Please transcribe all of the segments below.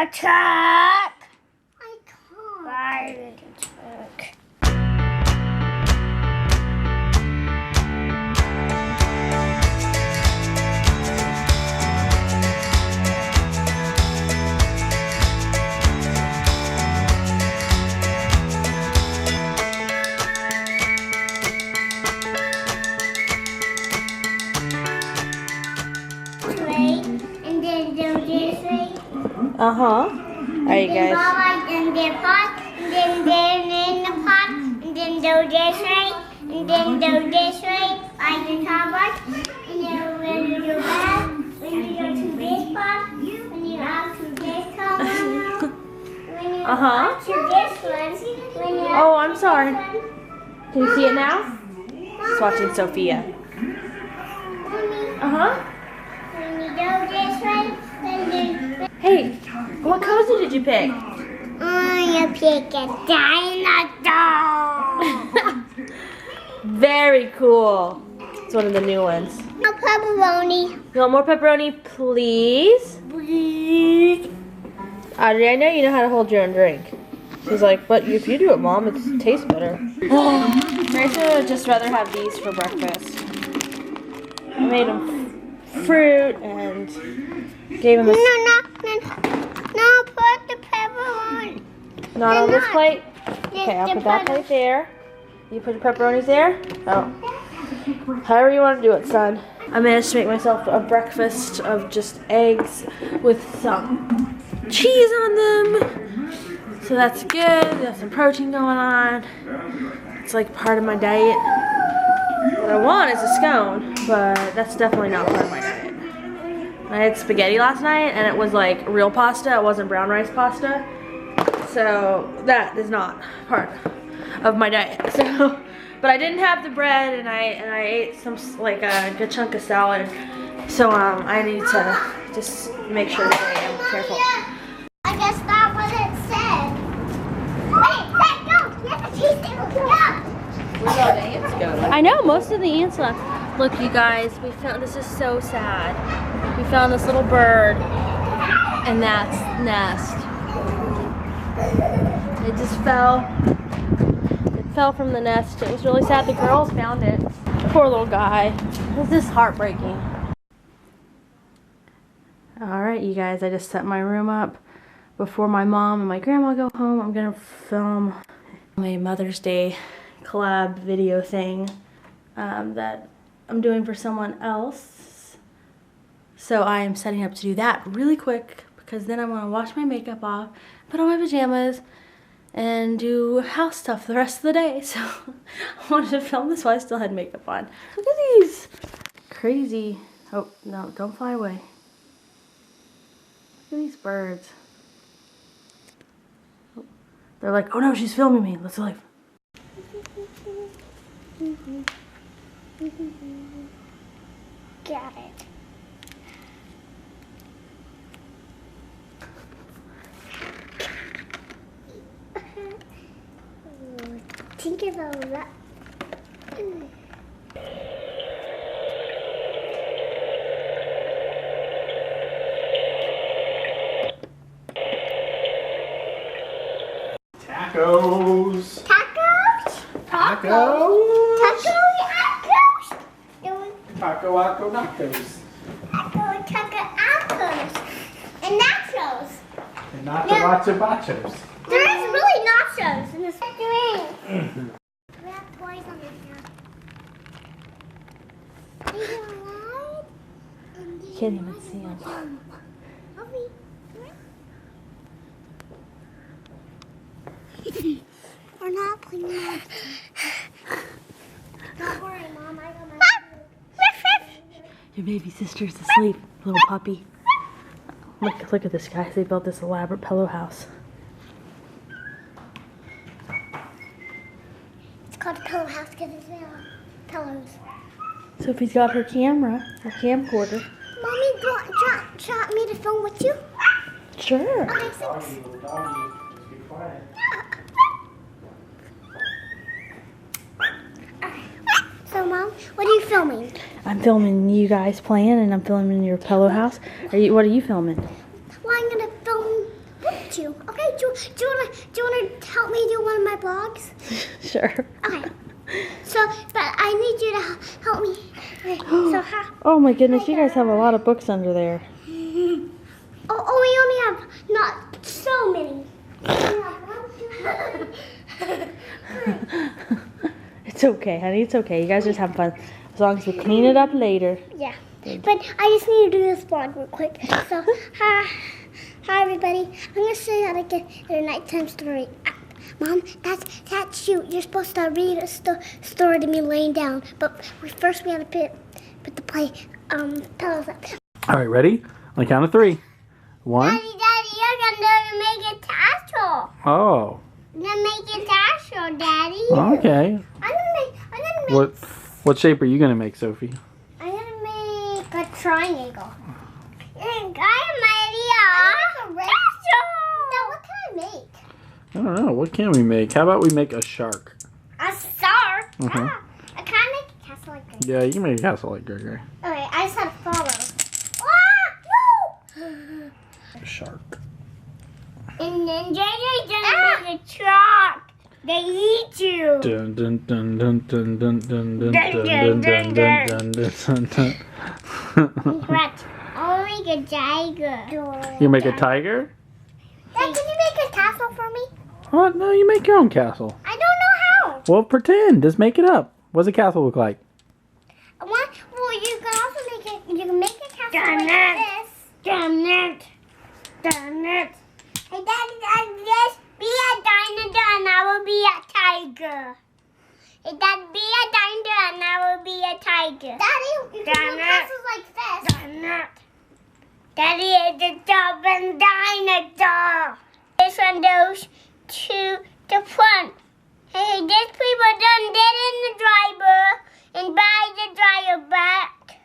a truck. I can't. Ride a truck. And then do this way. Alright, guys. And then pot, and then they're in the pot, and then do this way, and then do this way, like the top one. And then when you do that, when you go to this pot, when you out to this top one, when you out to this one, when you Oh, I'm sorry. Can you see it now? Just watching Sophia. When you go this way, then you... Hey, what cozy did you pick? You pick a dinosaur. Very cool. It's one of the new ones. No pepperoni. You want more pepperoni, please? Please. Audrey, I know you know how to hold your own drink. She's like, but if you do it, Mom, it tastes better. Marissa would just rather have these for breakfast. I made him fruit and gave him a... No, put the pepperoni. Not on this plate? Okay, I'll put that plate there. You put the pepperonis there? Oh. However you want to do it, son. I managed to make myself a breakfast of just eggs with some cheese on them. So that's good. Got some protein going on. It's like part of my diet. What I want is a scone, but that's definitely not part of my diet. I had spaghetti last night and it was like real pasta. It wasn't brown rice pasta. So that is not part of my diet. So, but I didn't have the bread and I ate some like a good chunk of salad. So I need to just make sure that I am careful. I guess that's what it said. Wait, let go. You have to taste it. Yeah. Where'd all the ants go? I know, most of the ants left. Look, you guys, we found, this is so sad. We found this little bird and that's nest. It just fell. It fell from the nest. It was really sad. The girls found it. Poor little guy. It was just heartbreaking. Alright, you guys, I just set my room up before my mom and my grandma go home. I'm gonna film my Mother's Day collab video thing that I'm doing for someone else. So I am setting up to do that really quick because then I'm gonna wash my makeup off, put on my pajamas, and do house stuff the rest of the day. So I wanted to film this while I still had makeup on. Look at these crazy, oh no, don't fly away. Look at these birds. Oh, they're like, oh no, she's filming me, let's leave. Got it. Think about that. Tacos. Tacos? Tacos. Tacos. Taco, aco, nachos. Tacos. And nachos. And nacho, bachos. There is really nachos in this drink. We have toys on this now. These are alive. You can't even see them. We're not playing that. Don't worry, Mom. I got my food. Your baby sister's asleep, little puppy. Look at this, guys. They built this elaborate pillow house. It's called a pillow house because it's pillows. Sophie's got her camera, her camcorder. Mommy, do you want me to film with you? Sure. Okay, thanks. So, Mom, what are you filming? I'm filming you guys playing, and I'm filming your pillow house. What are you filming? Well, I'm gonna film got you. Okay, do you wanna help me do one of my blogs? Sure. Okay. So, but I need you to help me. Okay, so Oh my goodness, you guys have a lot of books under there. Oh, we only have not so many. It's okay, honey. It's okay. You guys just have fun. As long as we clean it up later. Yeah. But I just need to do this vlog real quick. So, hi everybody. I'm gonna show you how to get a nighttime story. Mom, that's you. You're supposed to read a story to me laying down. But first we have to put the pillows up. All right, ready? On the count of 3. 1. Daddy, you're gonna make a castle. Oh. I'm gonna make a castle, Daddy. Okay. I'm gonna make. What shape are you gonna make, Sophie? I'm gonna make a triangle. And I'm ready. Castle. Now what can I make? I don't know. What can we make? How about we make a shark? A star. Mhm. Ah, I can't make a castle like this. Yeah, you can make a castle like Gregory. Okay, I just have to follow. Ah, no! A shark. And then JJ's gonna make a truck. They eat you. Dun dun dun dun dun dun dun dun Dun, dun dun, dun dun, dun dun dun. Correct. I'll make a tiger. You make a tiger? Dad, can you make a castle for me? Oh no, you make your own castle. I don't know how. Well, pretend. Just make it up. What's a castle look like? Well, you can also make it. You can make a castle like this. Damn it! Damn it! Hey, Daddy, just be a dinosaur and I will be a tiger. Hey, Dad, be a dinosaur and I will be a tiger. Daddy, you can do castles like this. Damn it! Daddy is a top and dinosaur. This one goes to the front. Hey, this people done get in the driver and buy the driver back.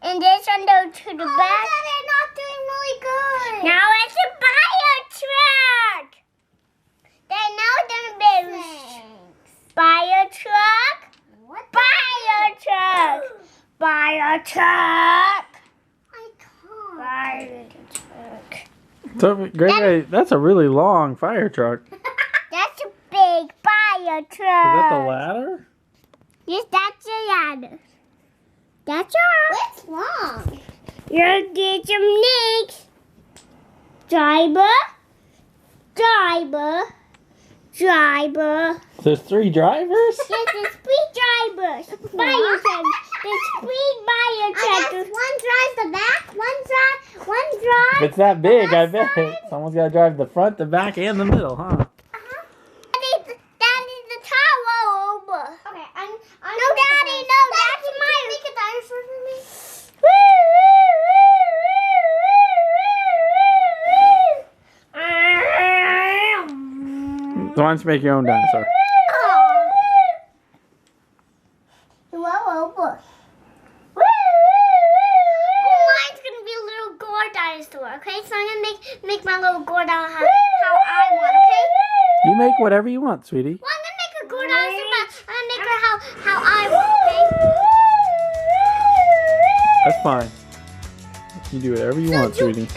And this one goes to the back. They're not doing really good. Now it's a fire truck. They're now gonna be fire truck. What? Fire truck. Fire truck. I can't. Fire truck. So, Gregory, that's a really long fire truck. Is That's a big fire truck. that the ladder? Yes, that's a ladder. That's all. It's long. You'll get some next. Driver. There's 3 drivers? Yes, there's 3 drivers. Fire truck. There's 3 fire trucks. One drives the back, one drives. If it's that big, I bet someone's got to drive the front, the back, and the middle, huh? Daddy, the towel over. Okay, I'm no, Daddy, no, that's mine. Can you make a dinosaur for me? So why don't you make your own dinosaur? Mine's gonna be a little gore dinosaur, okay? So I'm gonna make my little gore dinosaur how I want, okay? You make whatever you want, sweetie. Well, I'm gonna make a gore dinosaur, but I'm gonna make her how I want, okay? That's fine. You do whatever you want, sweetie.